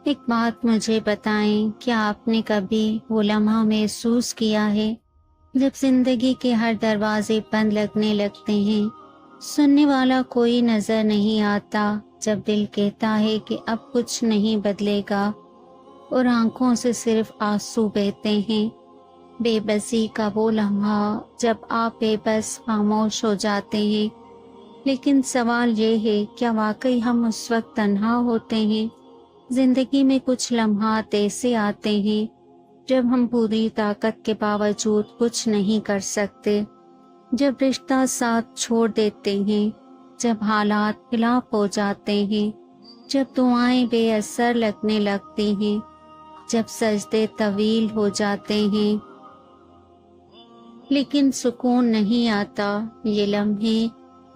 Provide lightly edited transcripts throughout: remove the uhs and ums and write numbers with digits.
ایک بات مجھے بتائیں، کیا آپ نے کبھی وہ لمحہ محسوس کیا ہے جب زندگی کے ہر دروازے بند لگنے لگتے ہیں، سننے والا کوئی نظر نہیں آتا، جب دل کہتا ہے کہ اب کچھ نہیں بدلے گا اور آنکھوں سے صرف آنسو بہتے ہیں؟ بے بسی کا وہ لمحہ جب آپ بے بس خاموش ہو جاتے ہیں۔ لیکن سوال یہ ہے، کیا واقعی ہم اس وقت تنہا ہوتے ہیں؟ زندگی میں کچھ لمحات ایسے آتے ہیں جب ہم پوری طاقت کے باوجود کچھ نہیں کر سکتے، جب رشتہ ساتھ چھوڑ دیتے ہیں، جب حالات خلاف ہو جاتے ہیں، جب دعائیں بے اثر لگنے لگتی ہیں، جب سجدے طویل ہو جاتے ہیں لیکن سکون نہیں آتا۔ یہ لمحے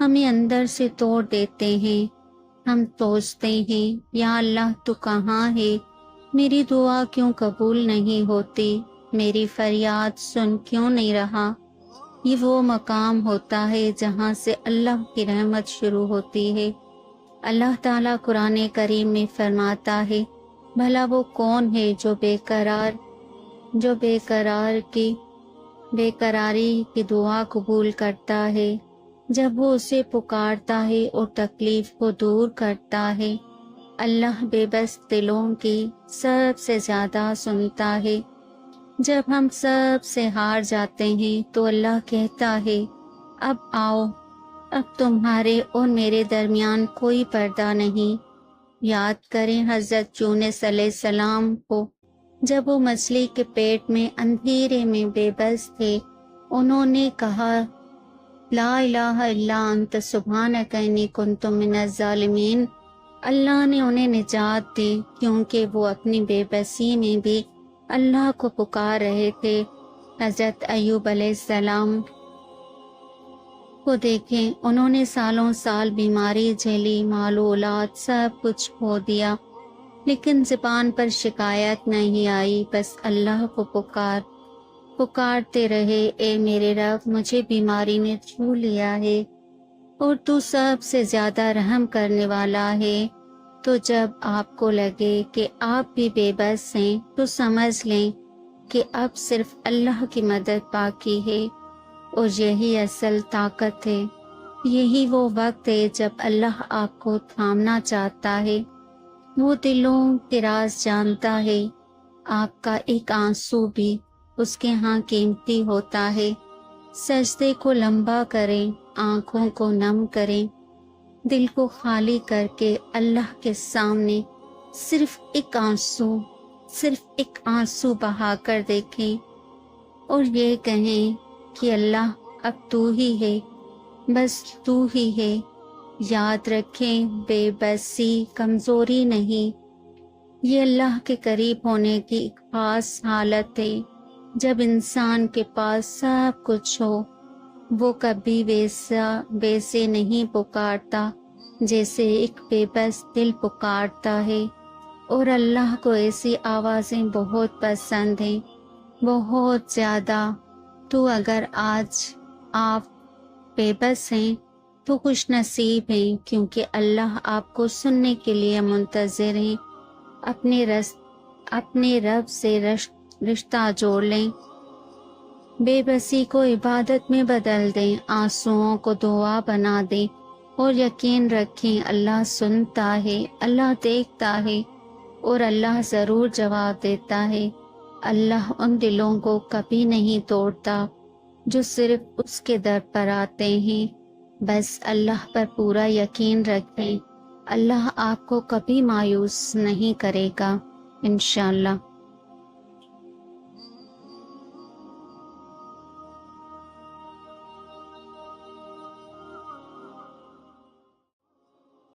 ہمیں اندر سے توڑ دیتے ہیں۔ ہم سوچتے ہیں، یا اللہ تو کہاں ہے؟ میری دعا کیوں قبول نہیں ہوتی؟ میری فریاد سن کیوں نہیں رہا؟ یہ وہ مقام ہوتا ہے جہاں سے اللہ کی رحمت شروع ہوتی ہے۔ اللہ تعالیٰ قرآن کریم میں فرماتا ہے، بھلا وہ کون ہے جو بے قراری کی دعا قبول کرتا ہے جب وہ اسے پکارتا ہے اور تکلیف کو دور کرتا ہے۔ اللہ بے بس دلوں کی سب سے زیادہ سنتا ہے۔ جب ہم سب سے ہار جاتے ہیں تو اللہ کہتا ہے، اب آؤ، اب تمہارے اور میرے درمیان کوئی پردہ نہیں۔ یاد کریں حضرت یونس علیہ السلام کو، جب وہ مچھلی کے پیٹ میں اندھیرے میں بے بس تھے، انہوں نے کہا، لا الہ الا انت سبحانک انی کنت من الظالمین۔ اللہ نے انہیں نجات دی کیونکہ وہ اپنی بے بسی میں بھی اللہ کو پکار رہے تھے۔ حضرت ایوب علیہ السلام کو دیکھیں، انہوں نے سالوں سال بیماری جھیلی، مال و اولاد سب کچھ کھو دیا، لیکن زبان پر شکایت نہیں آئی، بس اللہ کو پکارتے رہے، اے میرے رب، مجھے بیماری نے چھو لیا ہے اور تو سب سے زیادہ رحم کرنے والا ہے۔ تو جب آپ کو لگے کہ آپ بھی بے بس ہیں تو سمجھ لیں کہ اب صرف اللہ کی مدد باقی ہے، اور یہی اصل طاقت ہے۔ یہی وہ وقت ہے جب اللہ آپ کو تھامنا چاہتا ہے۔ وہ دلوں کے راز جانتا ہے۔ آپ کا ایک آنسو بھی اس کے ہاں قیمتی ہوتا ہے۔ سجدے کو لمبا کریں، آنکھوں کو نم کریں، دل کو خالی کر کے اللہ کے سامنے صرف ایک آنسو بہا کر دیکھیں اور یہ کہیں کہ اللہ، اب تو ہی ہے، بس تو ہی ہے۔ یاد رکھیں، بے بسی کمزوری نہیں، یہ اللہ کے قریب ہونے کی ایک خاص حالت ہے۔ جب انسان کے پاس سب کچھ ہو، وہ کبھی ویسے نہیں پکارتا جیسے ایک بے بس دل پکارتا ہے۔ اور اللہ کو ایسی آوازیں بہت پسند ہیں، بہت زیادہ۔ تو اگر آج آپ بے بس ہیں تو خوش نصیب ہیں، کیونکہ اللہ آپ کو سننے کے لیے منتظر ہیں۔ اپنے رب سے رشتہ جوڑ لیں، بے بسی کو عبادت میں بدل دیں، آنسوؤں کو دعا بنا دیں، اور یقین رکھیں اللہ سنتا ہے، اللہ دیکھتا ہے، اور اللہ ضرور جواب دیتا ہے۔ اللہ ان دلوں کو کبھی نہیں توڑتا جو صرف اس کے در پر آتے ہیں۔ بس اللہ پر پورا یقین رکھیں، اللہ آپ کو کبھی مایوس نہیں کرے گا، انشاءاللہ۔